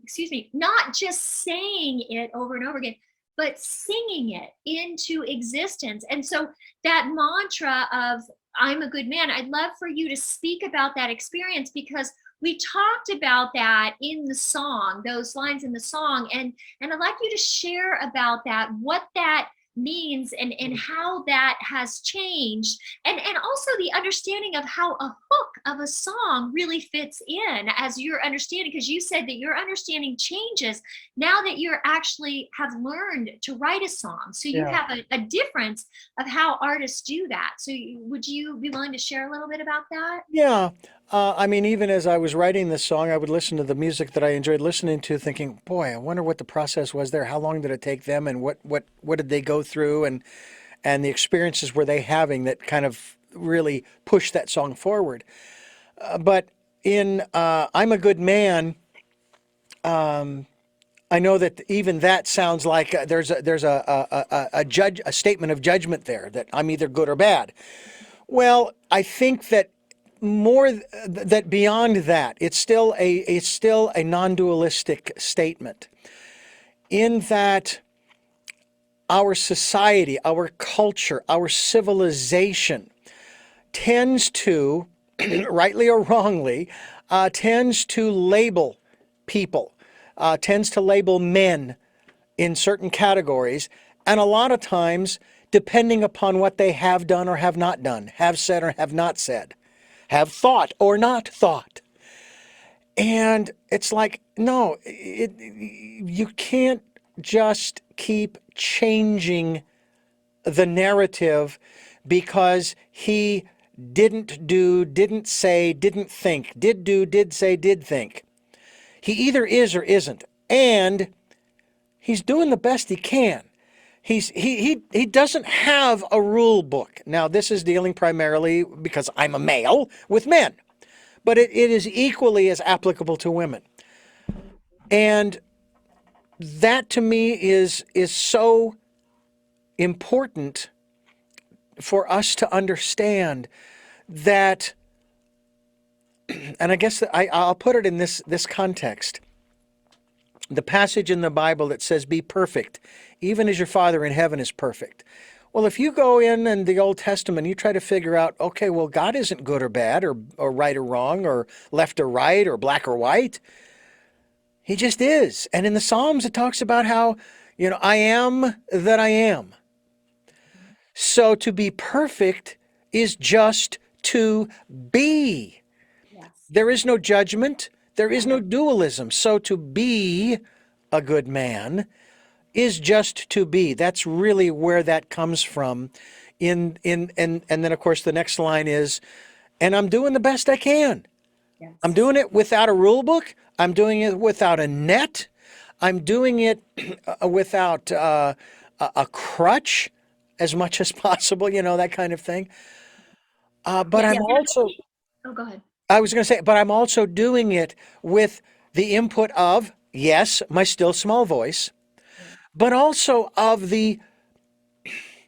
excuse me, not just saying it over and over again, but singing it into existence. And so that mantra of I'm a good man, I'd love for you to speak about that experience, because we talked about that in the song, those lines in the song. And I'd like you to share about that, what that means, and how that has changed, and also the understanding of how a hook of a song really fits in as your understanding, because you said that your understanding changes now that you're actually have learned to write a song. So you Yeah. have a difference of how artists do that. So would you be willing to share a little bit about that? Yeah. I mean, even as I was writing this song, I would listen to the music that I enjoyed listening to, thinking, "Boy, I wonder what the process was there. How long did it take them, and what did they go through, and the experiences were they having that kind of really pushed that song forward." But in "I'm a Good Man," I know that even that sounds like a statement of judgment there, that I'm either good or bad. Well, I think that that beyond that, it's still a non-dualistic statement, in that our society, our culture, our civilization tends to, rightly or wrongly, tends to label people, tends to label men in certain categories, and a lot of times, depending upon what they have done or have not done, have said or have not said, have thought or not thought. And it's like, no, you can't just keep changing the narrative because he didn't do, didn't say, didn't think, did do, did say, did think. He either is or isn't. And he's doing the best he can. He doesn't have a rule book. Now, this is dealing primarily, because I'm a male, with men, but it is equally as applicable to women. And that to me is so important for us to understand that, and I guess that I'll put it in this context. The passage in the Bible that says, "Be perfect, even as your Father in heaven is perfect." Well, if you go in the Old Testament, you try to figure out, okay, well, God isn't good or bad or right or wrong or left or right or black or white. He just is. And in the Psalms, it talks about how, I am that I am. So to be perfect is just to be. Yes. There is no judgment. There is Yeah. no dualism. So to be a good man is just to be. That's really where that comes from. And then of course the next line is, and I'm doing the best I can. I'm Yes. doing it without a rule book. I'm doing it without a net. I'm doing it without a crutch as much as possible, that kind of thing. But Yeah. I'm Yeah. also, Oh, go ahead. I was going to say, but I'm also doing it with the input of, yes, my still small voice, Yeah. but also of the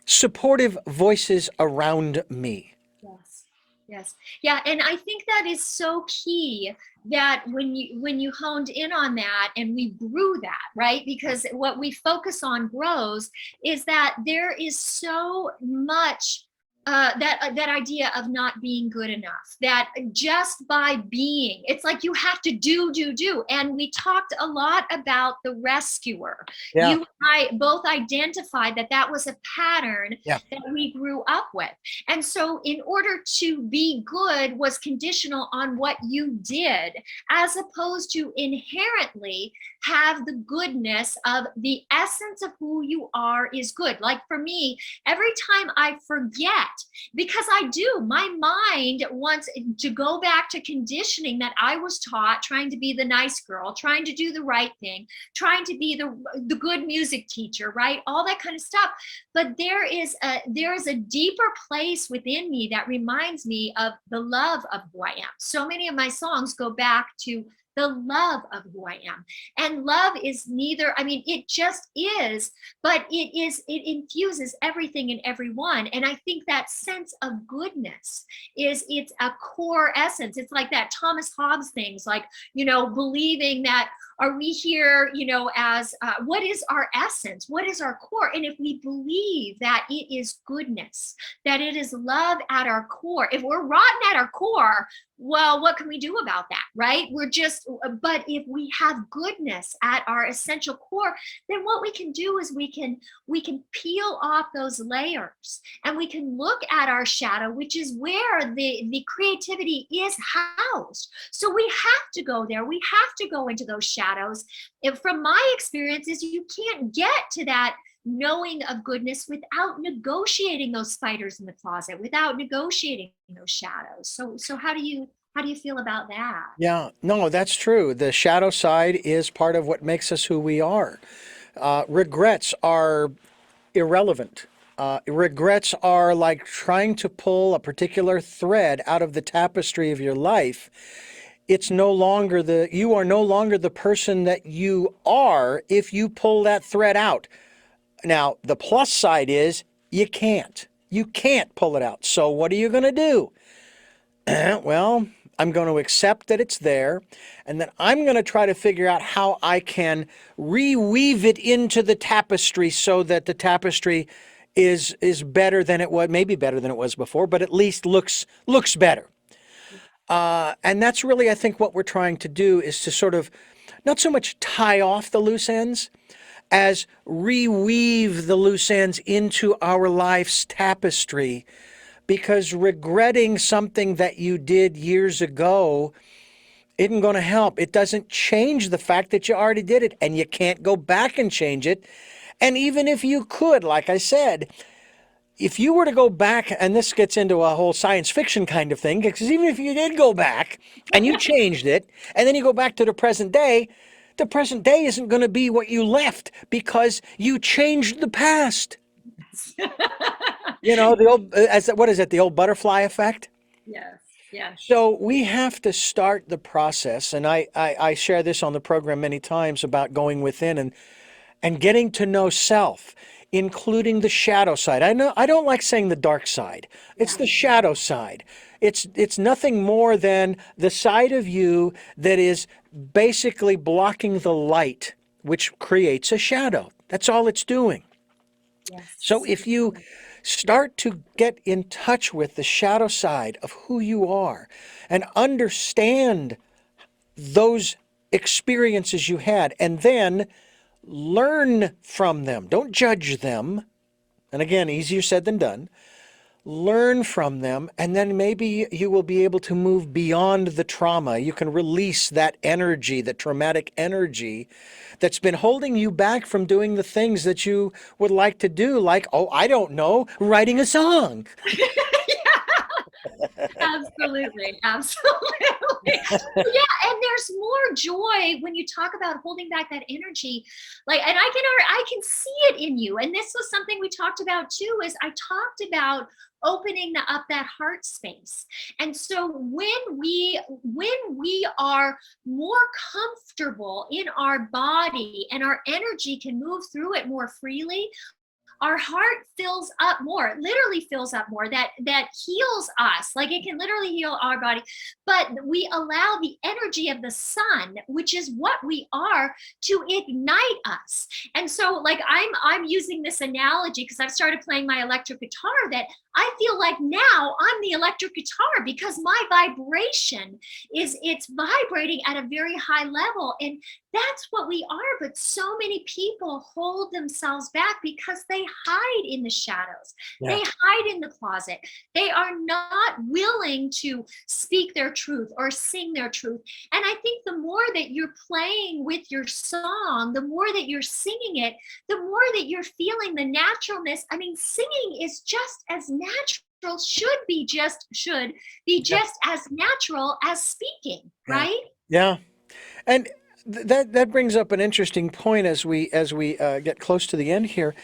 supportive voices around me. Yes. Yes. Yeah, and I think that is so key that when you honed in on that and we grew that, right? Because what we focus on grows is that there is so much that idea of not being good enough, that just by being, it's like you have to do. And we talked a lot about the rescuer. Yeah. You and I both identified that that was a pattern Yeah. that we grew up with. And so, in order to be good, was conditional on what you did, as opposed to inherently have the goodness of the essence of who you are is good. Like for me, every time I forget, because I do, my mind wants to go back to conditioning that I was taught, trying to be the nice girl, trying to do the right thing, trying to be the good music teacher, right? All that kind of stuff. But there is a deeper place within me that reminds me of the love of who I am. So many of my songs go back to the love of who I am. And love is neither, I mean, it just is, but it infuses everything in everyone. And I think that sense of goodness it's a core essence. It's like that Thomas Hobbes things, like, believing that, are we here, as what is our essence? What is our core? And if we believe that it is goodness, that it is love at our core, if we're rotten at our core, well, what can we do about that, right? But if we have goodness at our essential core, then what we can do is we can peel off those layers and we can look at our shadow, which is where the creativity is housed. So we have to go there. We have to go into those shadows. And from my experiences, you can't get to that knowing of goodness without negotiating those spiders in the closet, without negotiating those shadows. So how do you feel about that? Yeah, no, that's true. The shadow side is part of what makes us who we are. Regrets are irrelevant. Regrets are like trying to pull a particular thread out of the tapestry of your life. You are no longer the person that you are if you pull that thread out. Now, the plus side is you can't. You can't pull it out. So what are you going to do? Well, I'm going to accept that it's there, and then I'm going to try to figure out how I can reweave it into the tapestry so that the tapestry is better than it was, maybe better than it was before, but at least looks better. And that's really, I think, what we're trying to do is to sort of not so much tie off the loose ends as reweave the loose ends into our life's tapestry, because regretting something that you did years ago isn't going to help. It doesn't change the fact that you already did it, and you can't go back and change it. And even if you could, like I said, if you were to go back, and this gets into a whole science fiction kind of thing, because even if you did go back and you changed it, and then you go back to the present day isn't going to be what you left because you changed the past. The old, what is it, the old butterfly effect? Yes, yes. So we have to start the process, and I share this on the program many times about going within and getting to know self, including the shadow side. I know I don't like saying the dark side. It's Yeah. the shadow side. It's nothing more than the side of you that is basically blocking the light, which creates a shadow. That's all it's doing. So Yes. Start to get in touch with the shadow side of who you are and understand those experiences you had, and then learn from them. Don't judge them. And again, easier said than done. Learn from them, and then maybe you will be able to move beyond the trauma. You can release that energy, the traumatic energy that's been holding you back from doing the things that you would like to do, like, oh, I don't know, writing a song. Absolutely, absolutely. Yeah, and there's more joy when you talk about holding back that energy. Like, and I can see it in you. And this was something we talked about too, is I talked about opening up that heart space. And so when we are more comfortable in our body and our energy can move through it more freely, our heart fills up more. It literally fills up more. That heals us. Like, it can literally heal our body. But we allow the energy of the sun, which is what we are, to ignite us. And so, like, I'm using this analogy because I've started playing my electric guitar, that I feel like now I'm the electric guitar, because my vibration it's vibrating at a very high level. And that's what we are. But so many people hold themselves back because they hide in the shadows. Yeah. They hide in the closet. They are not willing to speak their truth or sing their truth. And I think the more that you're playing with your song, the more that you're singing it, the more that you're feeling the naturalness. I mean, singing is just as natural, should be just as natural as speaking, right? Yeah. And that brings up an interesting point as we get close to the end here,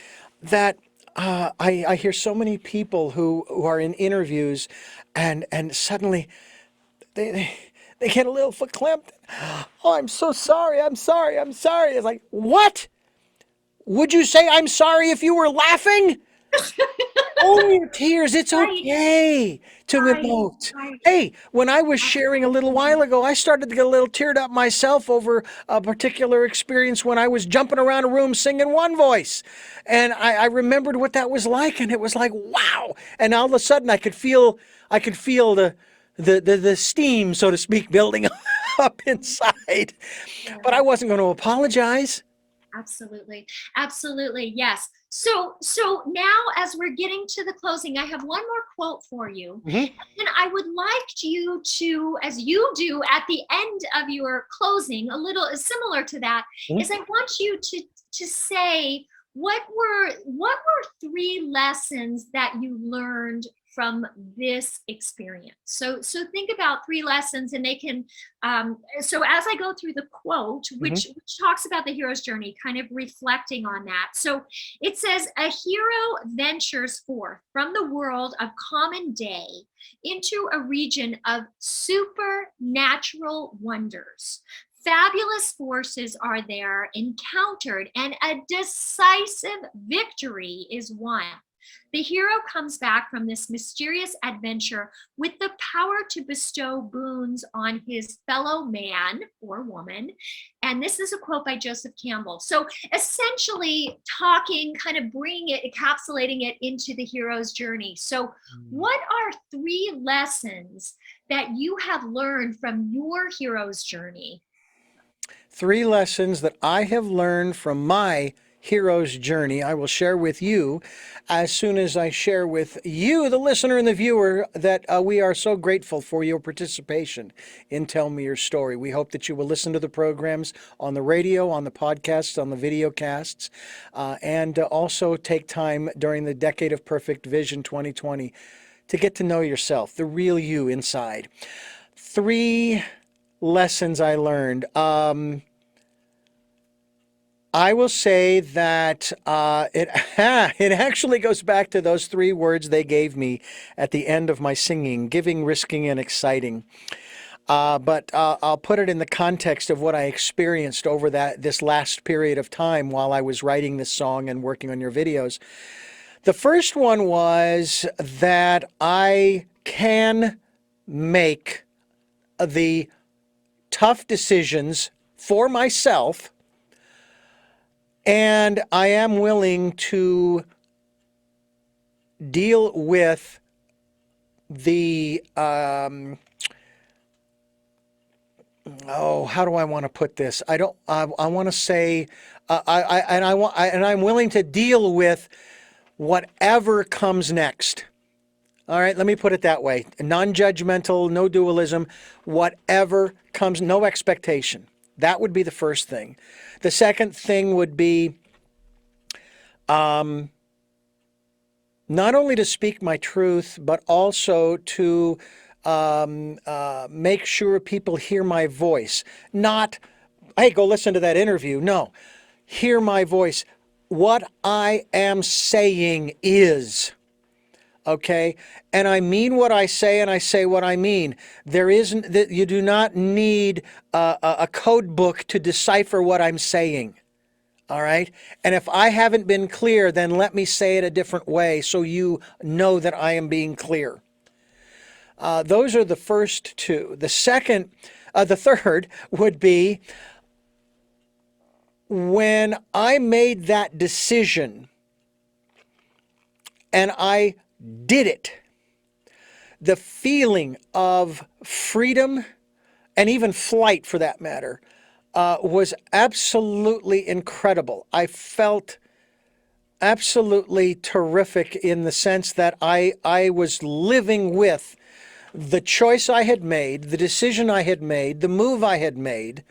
that I hear so many people who are in interviews, and suddenly they get a little verklempt. Oh, I'm so sorry. I'm sorry. I'm sorry. It's like, what? Would you say I'm sorry if you were laughing? Own your tears. It's okay to emote. Hey, when I was sharing a little while ago, I started to get a little teared up myself over a particular experience when I was jumping around a room singing one voice. And I remembered what that was like, and it was like, wow. And all of a sudden I could feel the steam, so to speak, building up inside. But I wasn't going to apologize. Absolutely. Absolutely. Yes. So now, as we're getting to the closing, I have one more quote for you. Mm-hmm. And I would like you to, as you do at the end of your closing, a little similar to that, mm-hmm. is I want you to say, what were 3 lessons that you learned from this experience? So think about 3 lessons, and they can, so as I go through the quote, which, mm-hmm. which talks about the hero's journey, kind of reflecting on that. So it says, a hero ventures forth from the world of common day into a region of supernatural wonders. Fabulous forces are there encountered, and a decisive victory is won. The hero comes back from this mysterious adventure with the power to bestow boons on his fellow man or woman. And this is a quote by Joseph Campbell. So essentially talking, kind of encapsulating it into the hero's journey. So what are 3 lessons that you have learned from your hero's journey? 3 lessons that I have learned from my hero's journey, I will share with you as soon as I share with you, the listener and the viewer, that we are so grateful for your participation in Tell Me Your Story. We hope that you will listen to the programs on the radio, on the podcasts, on the video casts, and also take time during the Decade of Perfect Vision 2020 to get to know yourself, the real you inside. 3 lessons I learned. I will say that it actually goes back to those 3 words they gave me at the end of my singing: giving, risking, and exciting. But I'll put it in the context of what I experienced over this last period of time while I was writing this song and working on your videos. The first one was that I can make the tough decisions for myself, and I am willing to deal with the how do I want to put this? I don't. I want to say, I'm willing to deal with whatever comes next. All right, let me put it that way: non-judgmental, no dualism. Whatever comes, no expectation. That would be the first thing. The second thing would be not only to speak my truth, but also to make sure people hear my voice. Not, hey, go listen to that interview. No, hear my voice. What I am saying is, okay? And I mean what I say, and I say what I mean. There isn't that you do not need a code book to decipher what I'm saying. All right. And if I haven't been clear, then let me say it a different way so you know that I am being clear. Those are the first two. The third would be when I made that decision and I did it, the feeling of freedom and even flight for that matter was absolutely incredible. I felt absolutely terrific in the sense that I was living with the choice I had made, the decision I had made, the move I had made,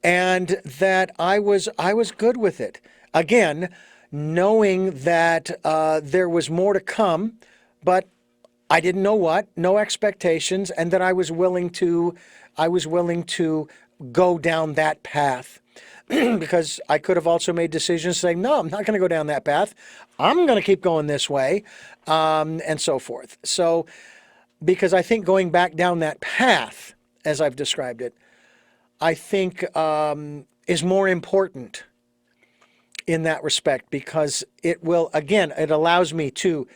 and that I was good with it. Again, knowing that there was more to come, but I didn't know what, no expectations, and that I was willing to go down that path. Because I could have also made decisions saying, no, I'm not going to go down that path. I'm going to keep going this way, and so forth. So, because I think going back down that path, as I've described it, I think is more important in that respect, because it will, again, it allows me to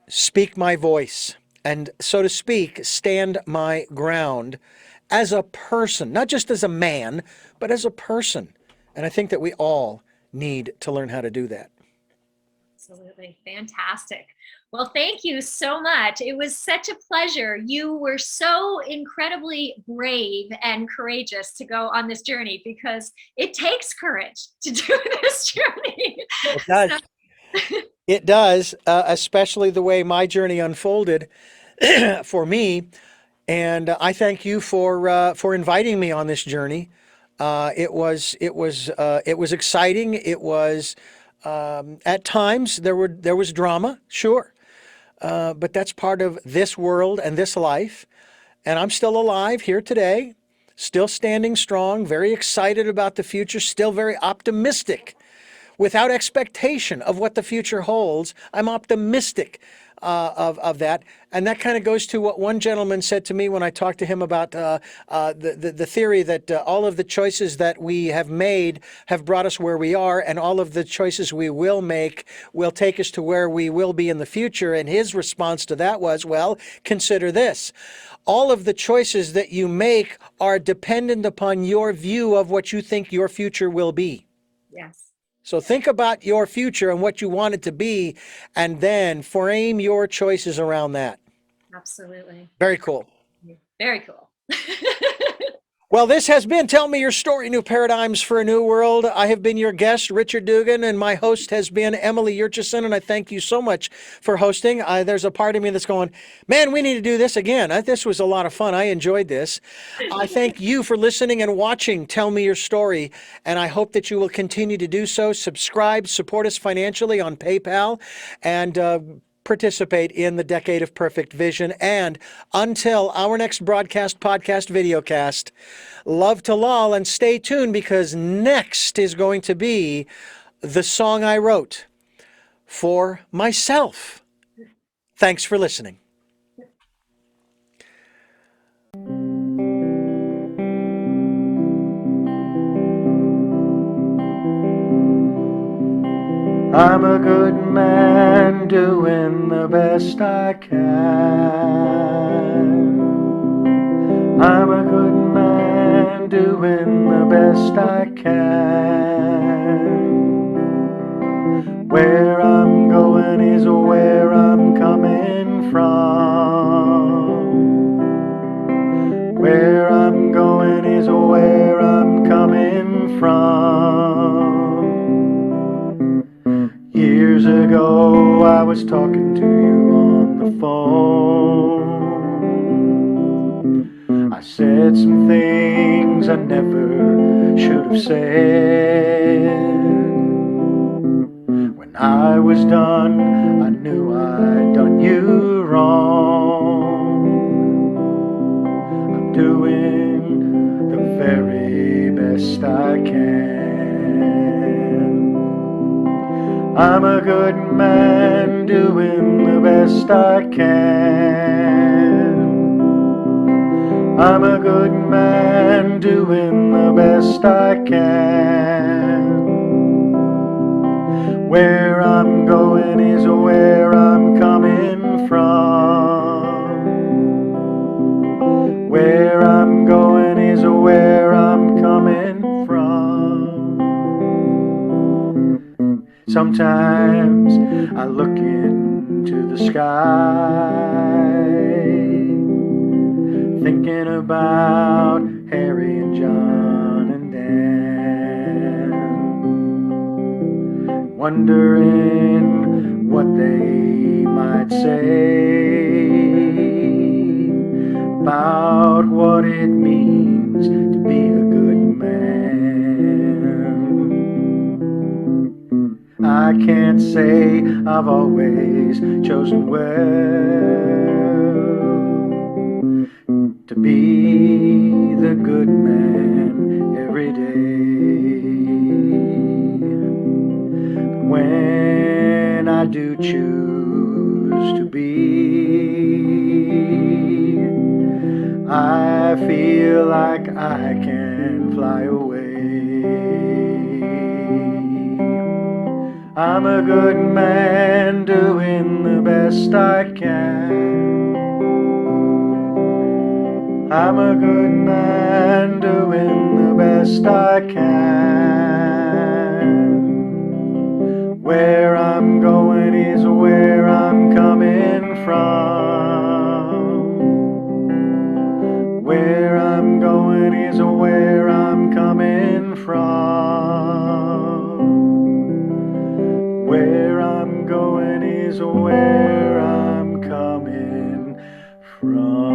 speak my voice and, so to speak, stand my ground as a person, not just as a man, but as a person. And I think that we all need to learn how to do that. Absolutely. Fantastic. Well, thank you so much. It was such a pleasure. You were so incredibly brave and courageous to go on this journey, because it takes courage to do this journey. It does. It does, especially the way my journey unfolded for me. And I thank you for inviting me on this journey. It was exciting. It was at times there was drama, sure, but that's part of this world and this life. And I'm still alive here today, still standing strong, very excited about the future, still very optimistic, without expectation of what the future holds. I'm optimistic of that. And that kind of goes to what one gentleman said to me when I talked to him about the theory that all of the choices that we have made have brought us where we are, and all of the choices we will make will take us to where we will be in the future. And his response to that was, well, consider this. All of the choices that you make are dependent upon your view of what you think your future will be. Yes. So think about your future and what you want it to be, and then frame your choices around that. Absolutely. Very cool. Very cool. Well, this has been Tell Me Your Story, New Paradigms for a New World. I have been your guest, Richard Dugan, and my host has been Emily YurchesHen, and I thank you so much for hosting. There's a part of me that's going, man, we need to do this again. This was a lot of fun. I enjoyed this. I thank you for listening and watching Tell Me Your Story, and I hope that you will continue to do so. Subscribe, support us financially on PayPal, and participate in the Decade of Perfect Vision. And until our next broadcast, podcast, videocast, love to loll, and stay tuned, because next is going to be the song I wrote for myself. Thanks for listening. I'm a good man doing the best I can. I'm a good man doing the best I can. Where I'm going is where was talking to you on the phone. I said some things I never should have said. When I was done, I knew I'd done you wrong. I'm doing the very best I can. I'm a good man doing the best I can. I'm a good man doing the best I can. Where I'm going is where I'm coming from. Where I'm going is where I'm coming from. Sometimes I look into the sky, thinking about Harry and John and Dan, wondering what they might say about what it means to be a good man. I can't say I've always chosen well to be the good man every day. But when I do choose to be, I feel like I can fly away. I'm a good man doing the best I can. I'm a good man doing the best I can. Where I'm going is where I'm coming from. Where I'm going is where I'm coming from. Where I'm going is where I'm coming from.